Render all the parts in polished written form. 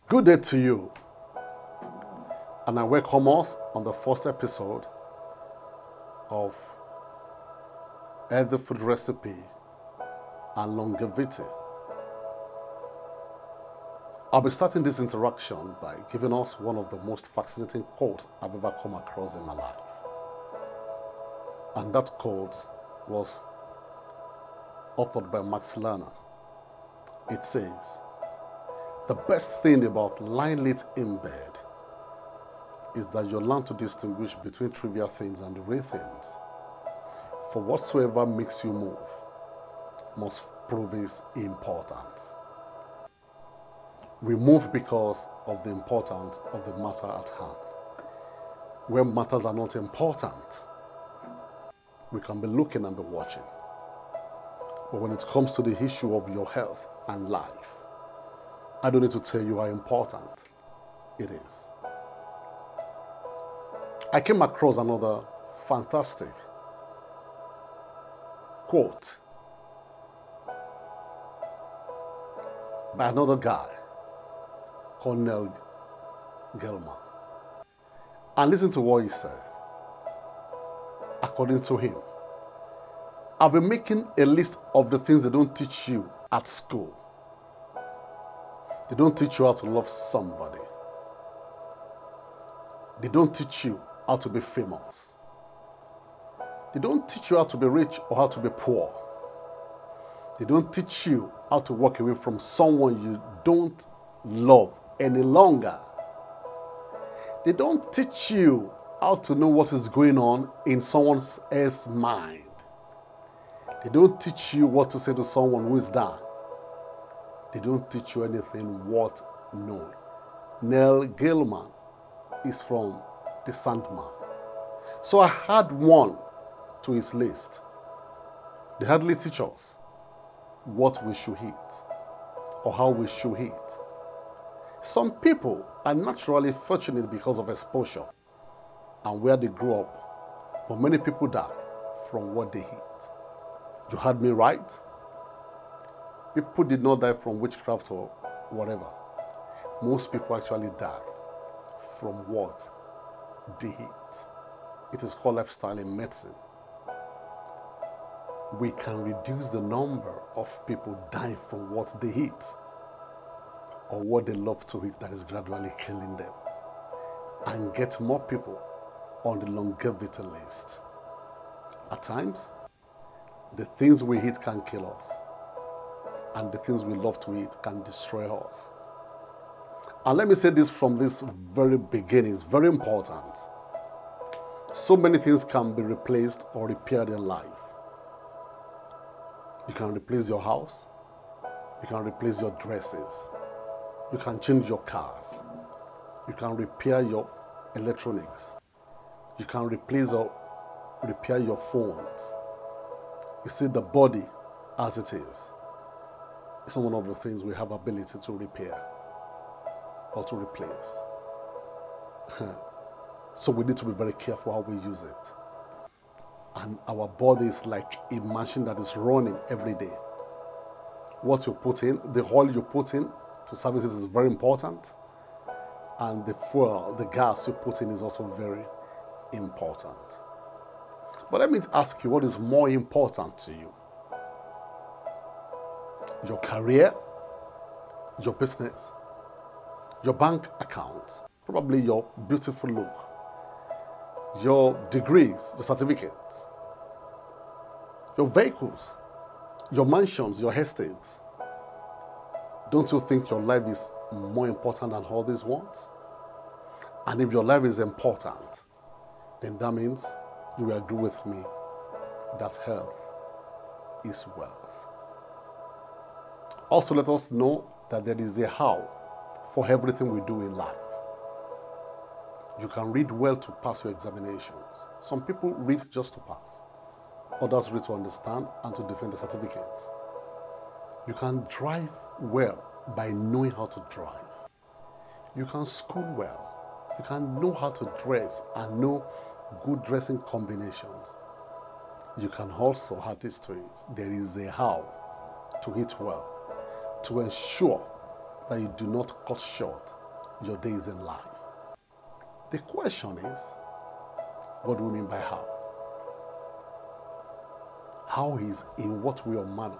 Good day to you, and I welcome us on the first episode of Healthy Food Recipe and Longevity. I'll be starting this interaction by giving us one of the most fascinating quotes I've ever come across in my life. And that quote was authored by Max Lerner. It says, "The best thing about lying late in bed is that you learn to distinguish between trivial things and the real things. For whatsoever makes you move must prove its importance." We move because of the importance of the matter at hand. When matters are not important, we can be looking and be watching. But when it comes to the issue of your health and life, I don't need to tell you how important it is. I came across another fantastic quote by another guy called Neil Gaiman. And listen to what he said. According to him, "I've been making a list of the things they don't teach you at school. They don't teach you how to love somebody. They don't teach you how to be famous. They don't teach you how to be rich or how to be poor. They don't teach you how to walk away from someone you don't love any longer. They don't teach you how to know what is going on in someone else's mind. They don't teach you what to say to someone who is down. They don't teach you anything worth knowing." Neil Gaiman is from The Sandman. So I add one to his list. They hardly teach us what we should eat or how we should eat. Some people are naturally fortunate because of exposure and where they grew up, but many people die from what they eat. You heard me right? People did not die from witchcraft or whatever. Most people actually die from what they eat. It is called lifestyle in medicine. We can reduce the number of people dying from what they eat or what they love to eat that is gradually killing them, and get more people on the longevity list. At times, the things we eat can kill us, and the things we love to eat can destroy us. And let me say this from this very beginning, it's very important. So many things can be replaced or repaired in life. You can replace your house, you can replace your dresses, you can change your cars, you can repair your electronics, you can replace or repair your phones. You see, the body as it is one of the things we have ability to repair or to replace. So we need to be very careful how we use it. And our body is like a machine that is running every day. What you put in, the oil you put in to service it is very important. And the fuel, the gas you put in is also very important. But let me ask you, what is more important to you? Your career, your business, your bank account, probably your beautiful look, your degrees, your certificates, your vehicles, your mansions, your estates. Don't you think your life is more important than all these ones? And if your life is important, then that means you will agree with me that health is wealth. Also, let us know that there is a how for everything we do in life. You can read well to pass your examinations. Some people read just to pass. Others read to understand and to defend the certificates. You can drive well by knowing how to drive. You can school well. You can know how to dress and know good dressing combinations. You can also add this to it. There is a how to eat well, to ensure that you do not cut short your days in life. The question is, what do we mean by how? How is in what way or manner,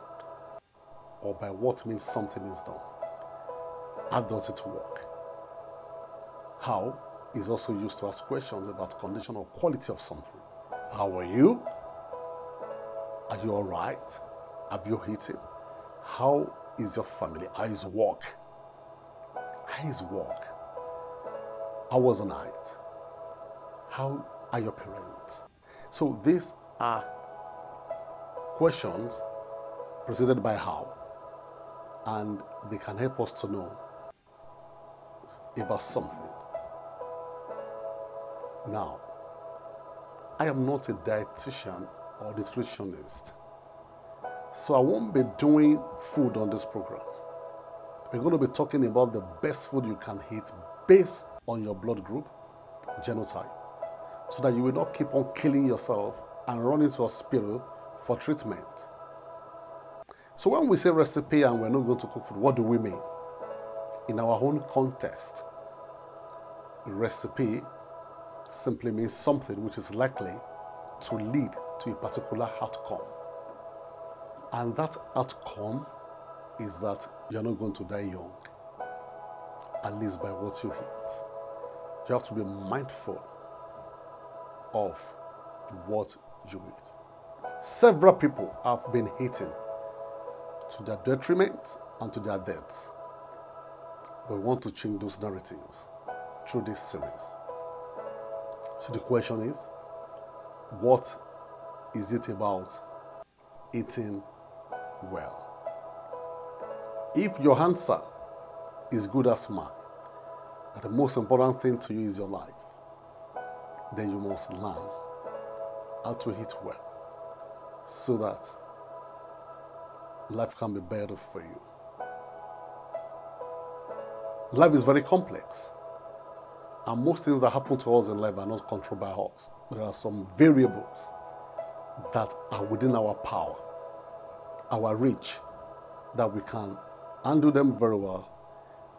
or by what means something is done? How does it work? How is also used to ask questions about condition or quality of something. How are you? Are you all right? Have you eaten? How is your family? How is work? How is work? How was the night? How are your parents? So these are questions preceded by how, and they can help us to know about something. Now, I am not a dietitian or nutritionist, so I won't be doing food on this program. We're going to be talking about the best food you can eat based on your blood group, genotype, so that you will not keep on killing yourself and run into a hospital for treatment. So when we say recipe and we're not going to cook food, what do we mean? In our own context, recipe simply means something which is likely to lead to a particular outcome. And that outcome is that you're not going to die young, at least by what you eat. You have to be mindful of what you eat. Several people have been eating to their detriment and to their death. But we want to change those narratives through this series. So the question is, what is it about eating well? If your answer is good as mine, that the most important thing to you is your life, then you must learn how to eat well so that life can be better for you. Life is very complex, and most things that happen to us in life are not controlled by us. There are some variables that are within our power, our reach, that we can handle them very well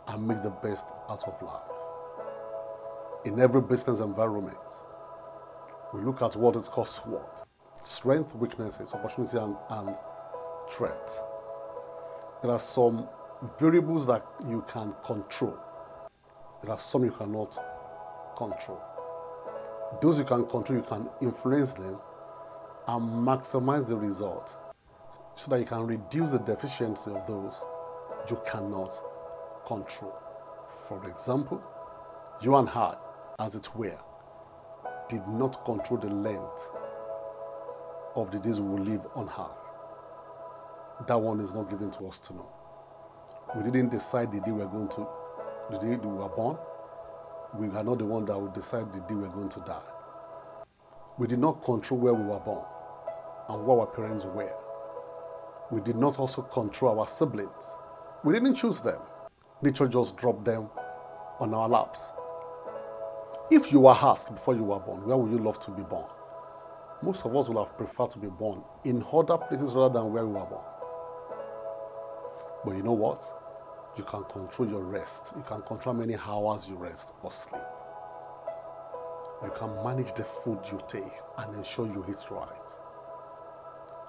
and make the best out of life. In every business environment, we look at what is called SWOT: strength, weaknesses, opportunity, and threats. There are some variables that you can control. There are some you cannot control. Those you can control, you can influence them and maximize the result so that you can reduce the deficiency of those you cannot control. For example, you and I, as it were, did not control the length of the days we will live on earth. That one is not given to us to know. We didn't decide the day we were born. We are not the one that will decide the day we are going to die. We did not control where we were born and what our parents were. We did not also control our siblings. We didn't choose them. Nature just dropped them on our laps. If you were asked before you were born, where would you love to be born? Most of us would have preferred to be born in other places rather than where we were born. But you know what? You can control your rest. You can control how many hours you rest or sleep. You can manage the food you take and ensure you eat right.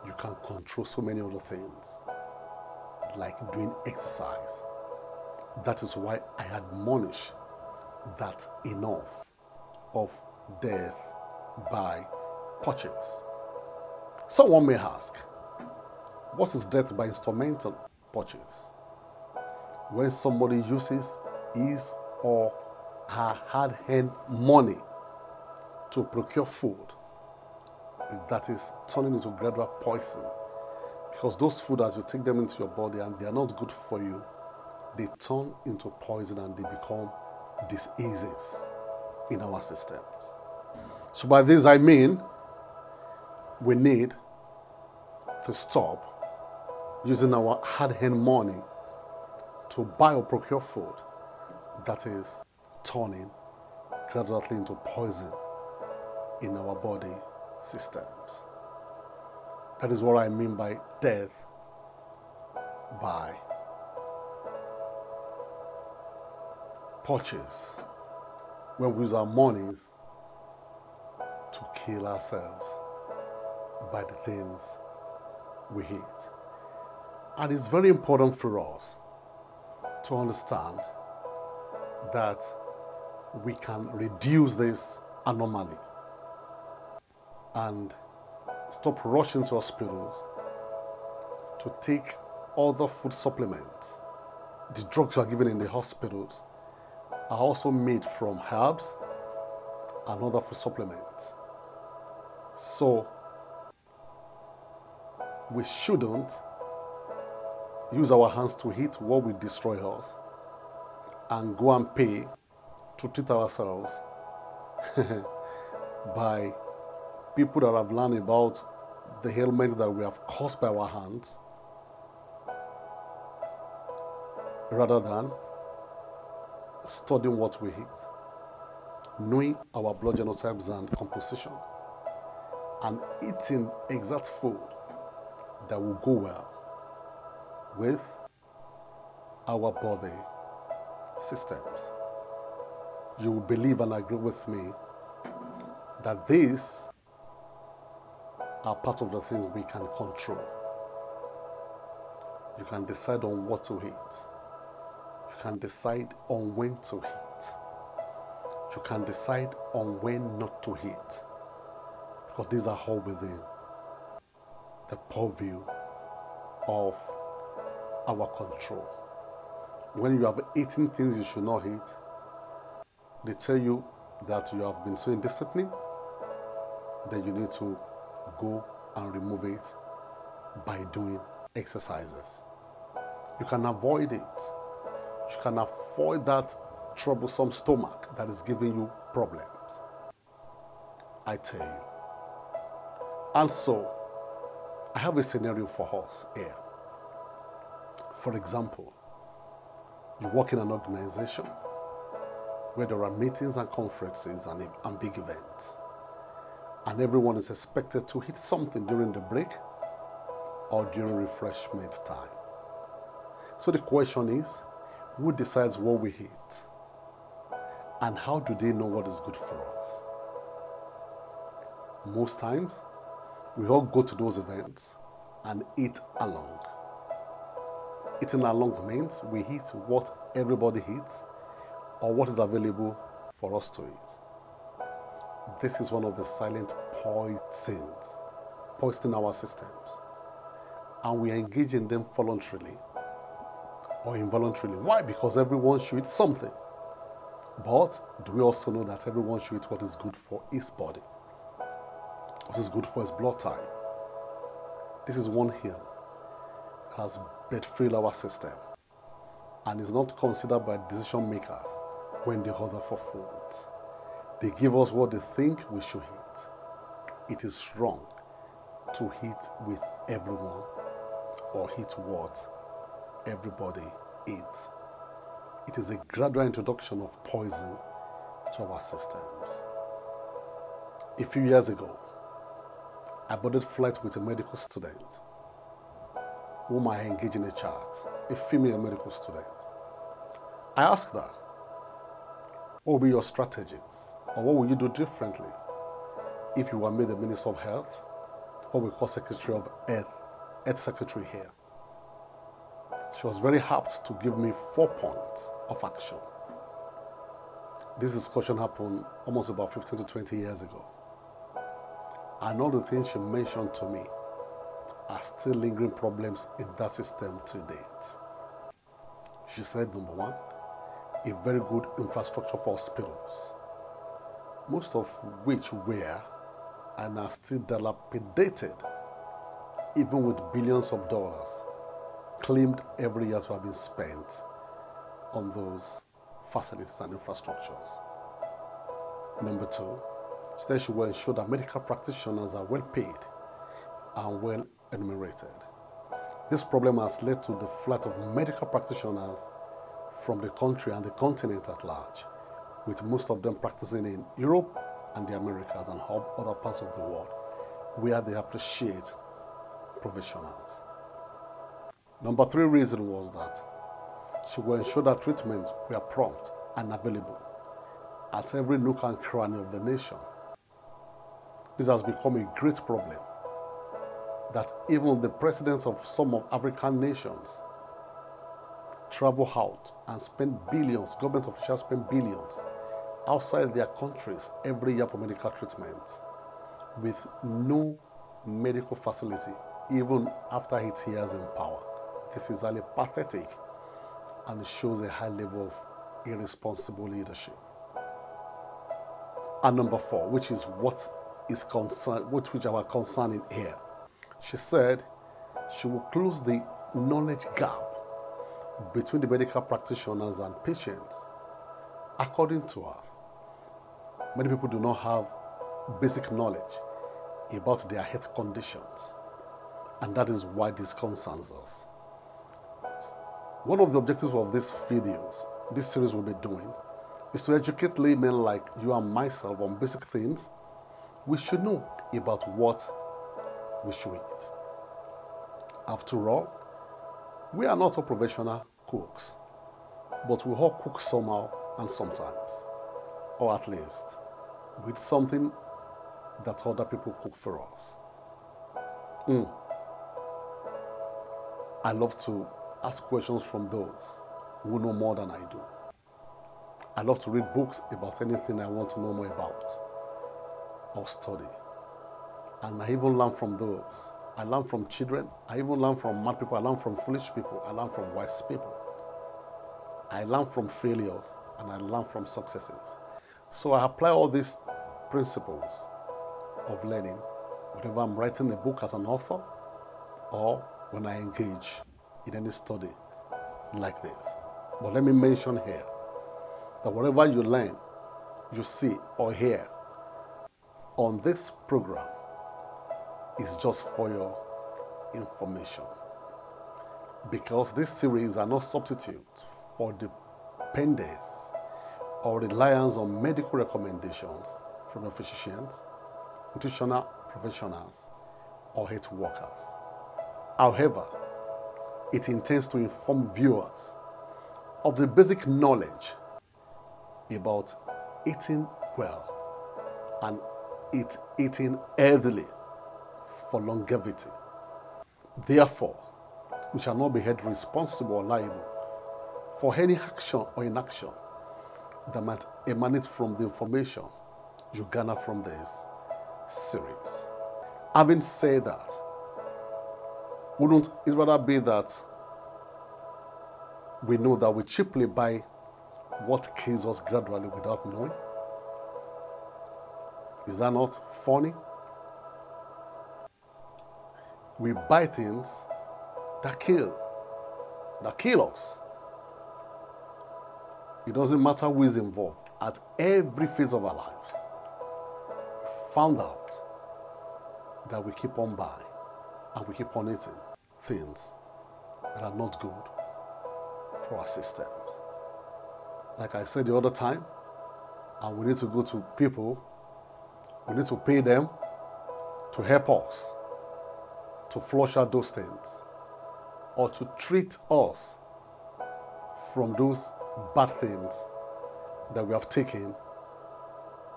You can control so many other things, like doing exercise. That is why I admonish that enough of death by purchase. Someone may ask, what is death by instrumental purchase? When somebody uses his or her hard-earned money to procure food, that is turning into gradual poison. Because those food, as you take them into your body and they are not good for you, they turn into poison and they become diseases in our systems. So by this I mean, we need to stop using our hard-earned money to buy or procure food that is turning gradually into poison in our body systems. That is what I mean by death by purchase, when we use our monies to kill ourselves by the things we hate. And it's very important for us to understand that we can reduce this anomaly and stop rushing to hospitals to take other food supplements. The drugs you are given in the hospitals are also made from herbs and other food supplements. So we shouldn't use our hands to hit what will destroy us and go and pay to treat ourselves by people that have learned about the ailment that we have caused by our hands, rather than studying what we eat, knowing our blood genotypes and composition, and eating exact food that will go well with our body systems. You will believe and agree with me that these are part of the things we can control. You can decide on what to eat. You can decide on when to eat. You can decide on when not to eat. Because these are all within the purview of our control. When you have eaten things you should not eat, they tell you that you have been so indisciplined, then you need to go and remove it by doing exercises. You can avoid it. You can avoid that troublesome stomach that is giving you problems. I tell you. And so, I have a scenario for us here. For example, you work in an organization where there are meetings and conferences and big events, and everyone is expected to eat something during the break or during refreshment time. So the question is, who decides what we eat? And how do they know what is good for us? Most times, we all go to those events and eat along. Eating along means we eat what everybody eats or what is available for us to eat. This is one of the silent poisons, poisoning our systems. And we engage in them voluntarily or involuntarily. Why? Because everyone should eat something. But do we also know that everyone should eat what is good for his body? What is good for his blood type? This is one hill that has bedfilled our system and is not considered by decision makers when they order for food. They give us what they think we should eat. It is wrong to eat with everyone or eat what everybody eats. It is a gradual introduction of poison to our systems. A few years ago, I boarded flight with a medical student whom I engaged in a chat, a female medical student. I asked her, what will be your strategies? Or what will you do differently if you were made the Minister of Health, what we call Secretary of Health Secretary here? She was very apt to give me 4 points of action. This discussion happened almost about 15 to 20 years ago. And all the things she mentioned to me are still lingering problems in that system to date. She said, number one, a very good infrastructure for hospitals, most of which were and are still dilapidated, even with billions of dollars claimed every year to have been spent on those facilities and infrastructures. Number two, she said she will ensure that medical practitioners are well paid and well remunerated. This problem has led to the flight of medical practitioners from the country and the continent at large, with most of them practicing in Europe and the Americas and other parts of the world where they appreciate professionals. Number three reason was that she will ensure that treatments were prompt and available at every nook and cranny of the nation. This has become a great problem that even the presidents of some of African nations travel out and spend billions, government officials spend billions outside their countries every year for medical treatment with no medical facility even after 8 years in power. This is highly pathetic and it shows a high level of irresponsible leadership. And number 4, which is what is concerned, which our concern in here. She said she will close the knowledge gap between the medical practitioners and patients. According to her, many people do not have basic knowledge about their health conditions, and that is why this concerns us. One of the objectives of these videos, this series will be doing, is to educate laymen like you and myself on basic things we should know about what we should eat. After all, we are not all professional cooks, but we all cook somehow and sometimes, or at least with something that other people cook for us. I love to ask questions from those who know more than I do. I love to read books about anything I want to know more about or study. And I even learn from those. I learn from children. I even learn from mad people. I learn from foolish people. I learn from wise people. I learn from failures and I learn from successes. So I apply all these principles of learning whenever I'm writing a book as an author or when I engage in any study like this. But let me mention here that whatever you learn, you see or hear on this program is just for your information, because this series are not substitute for dependence or reliance on medical recommendations from your physicians, nutritional professionals, or health workers. However, it intends to inform viewers of the basic knowledge about eating well and eating healthily for longevity. Therefore, we shall not be held responsible or liable for any action or inaction that might emanate from the information you garner from this series. Having said that, wouldn't it rather be that we know that we cheaply buy what kills us gradually without knowing? Is that not funny? We buy things that kill us. It doesn't matter who is involved. At every phase of our lives, we found out that we keep on buying and we keep on eating things that are not good for our systems. Like I said the other time, and we need to go to people, we need to pay them to help us to flush out those things or to treat us from those bad things that we have taken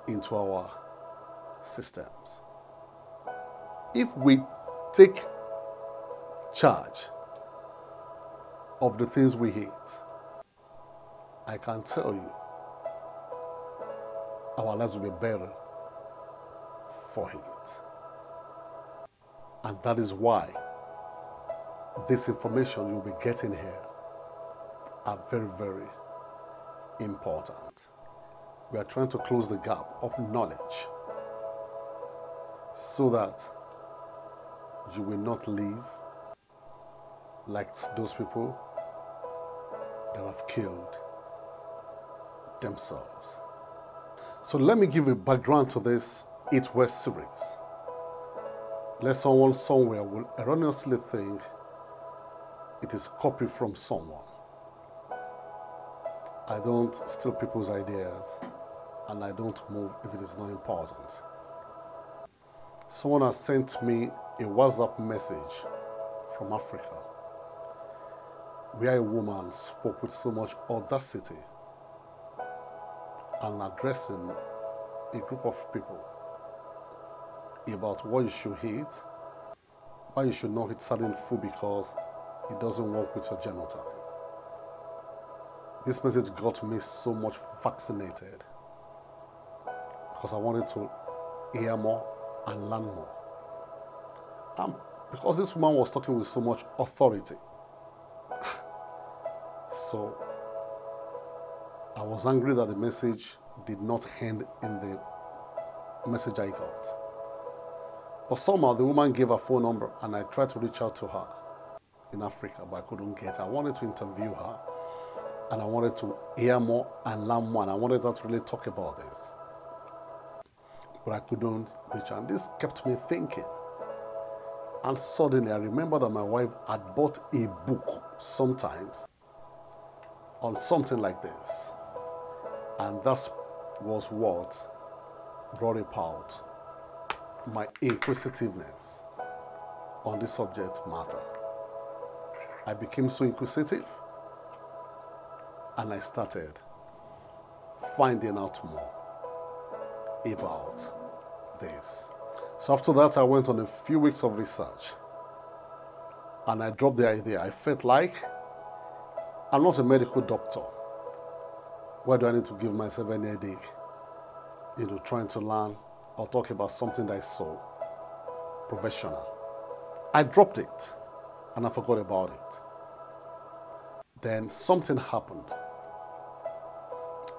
into our systems. If we take charge of the things we eat, I can tell you our lives will be better for it. And that is why this information you'll be getting here are very, very important. We are trying to close the gap of knowledge so that you will not live like those people that have killed themselves. So let me give a background to this Eat Well series. Let someone somewhere will erroneously think it is copied from someone. I don't steal people's ideas and I don't move if it is not important. Someone has sent me a WhatsApp message from Africa where a woman spoke with so much audacity and addressing a group of people about what you should eat, why you should not eat certain food because it doesn't work with your genotype. This message got me so much vaccinated because I wanted to hear more and learn more. And because this woman was talking with so much authority, so I was angry that the message did not end in the message I got. But somehow the woman gave her phone number and I tried to reach out to her in Africa, but I couldn't get her. I wanted to interview her and I wanted to hear more and learn more, and I wanted her to really talk about this. But I couldn't reach her, and this kept me thinking. And suddenly I remember that my wife had bought a book sometimes on something like this. And that was what brought about my inquisitiveness on this subject matter. I became so inquisitive and I started finding out more about this. So after that, I went on a few weeks of research and I dropped the idea. I felt like I'm not a medical doctor. Why do I need to give myself any headache into trying to learn or talk about something that is so professional? I dropped it and I forgot about it. Then something happened.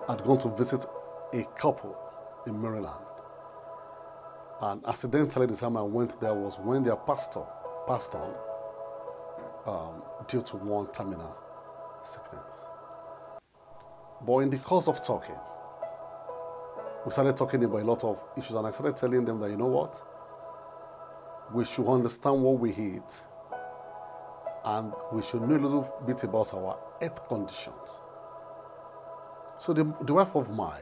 I'd gone to visit a couple in Maryland. And accidentally, the time I went there was when their pastor passed on due to one terminal sickness. But in the course of talking, we started talking about a lot of issues, and I started telling them that, you know what? We should understand what we eat, and we should know a little bit about our health conditions. So the wife of my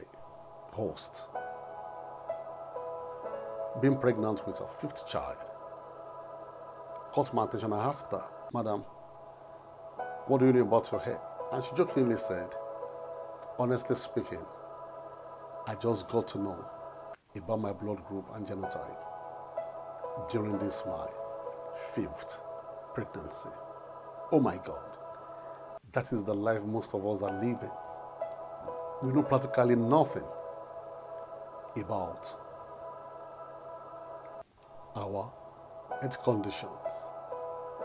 host, being pregnant with her 5th child, caught my attention. I asked her, Madam, what do you know about your health? And she jokingly said, honestly speaking, I just got to know about my blood group and genotype during this my 5th pregnancy. Oh my God, that is the life most of us are living. We know practically nothing about our health conditions,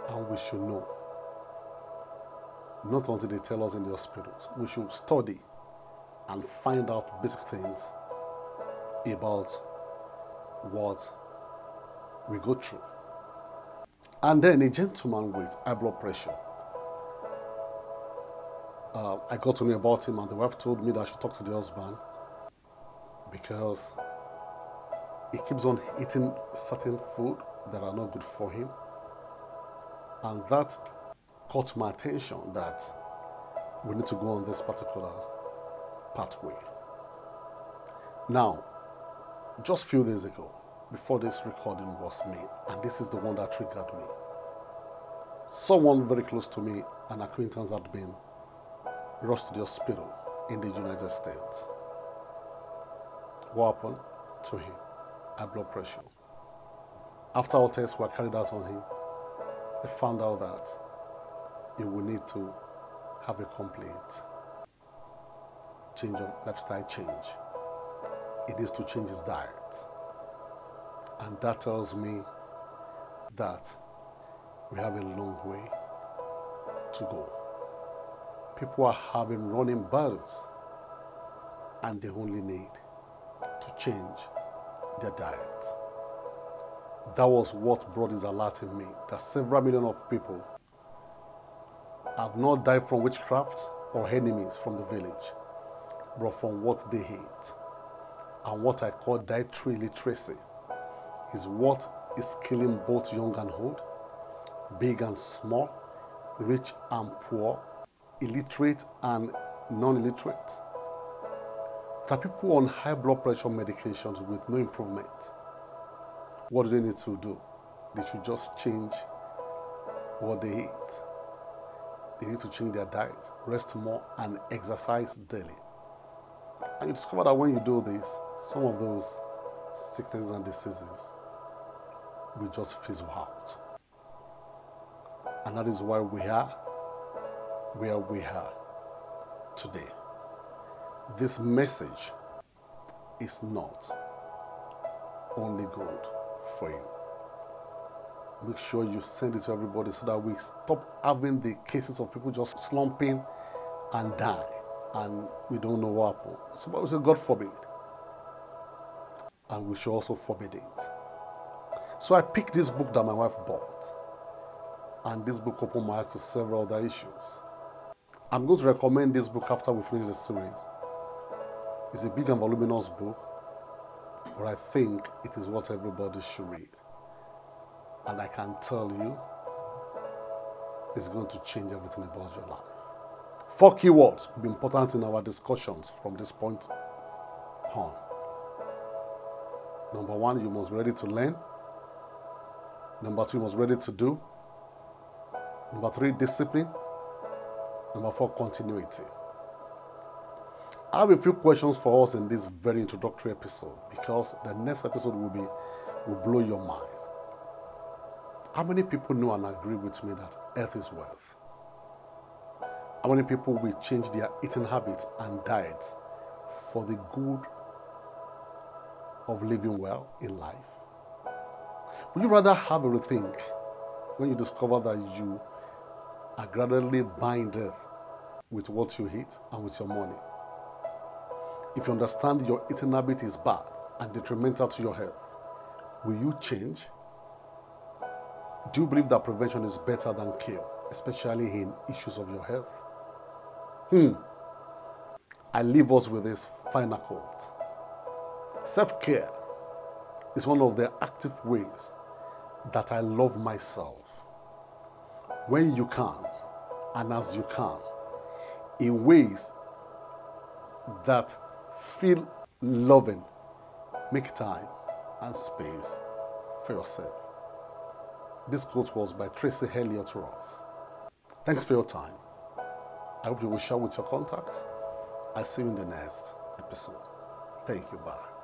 and we should know. Not until they tell us in the hospitals. We should study and find out basic things about what we go through. And then a gentleman with high blood pressure, I got to know about him, and the wife told me that I should talk to the husband because he keeps on eating certain food that are not good for him. And that caught my attention that we need to go on this particular pathway. Now, just a few days ago, before this recording was made, and this is the one that triggered me, someone very close to me, an acquaintance, had been rushed to the hospital in the United States. What happened to him? High blood pressure. After all tests were carried out on him, they found out that he will need to have a complete change of lifestyle change. He needs to change his diet. And that tells me that we have a long way to go. People are having running battles and they only need to change their diet. That was what brought this alert in me, that several million of people have not died from witchcraft or enemies from the village, but from what they eat. And what I call dietary illiteracy is what is killing both young and old, big and small, rich and poor, illiterate and non-illiterate. There are people on high blood pressure medications with no improvement. What do they need to do? They should just change what they eat. They need to change their diet, rest more, and exercise daily. And you discover that when you do this, some of those sicknesses and diseases will just fizzle out. And that is why we are where we are today. This message is not only good for you. Make sure you send it to everybody so that we stop having the cases of people just slumping and die and we don't know what happened. Somebody say, God forbid. And we should also forbid it. So I picked this book that my wife bought. And this book opened my eyes to several other issues. I'm going to recommend this book after we finish the series. It's a big and voluminous book, but I think it is what everybody should read. And I can tell you, it's going to change everything about your life. 4 keywords will be important in our discussions from this point on. Number 1, you must be ready to learn. Number 2, you must be ready to do. Number 3, discipline. Number 4, continuity. I have a few questions for us in this very introductory episode because the next episode will blow your mind. How many people know and agree with me that health is wealth? How many people will change their eating habits and diets for the good of living well in life? Would you rather have a rethink when you discover that you are gradually buying death with what you eat and with your money? If you understand your eating habit is bad and detrimental to your health, will you change? Do you believe that prevention is better than cure, especially in issues of your health? I leave us with this final quote. Self-care is one of the active ways that I love myself. When you can, and as you can, in ways that feel loving, make time and space for yourself. This quote was by Tracy Elliott Ross. Thanks for your time. I hope you will share with your contacts. I'll see you in the next episode. Thank you. Bye.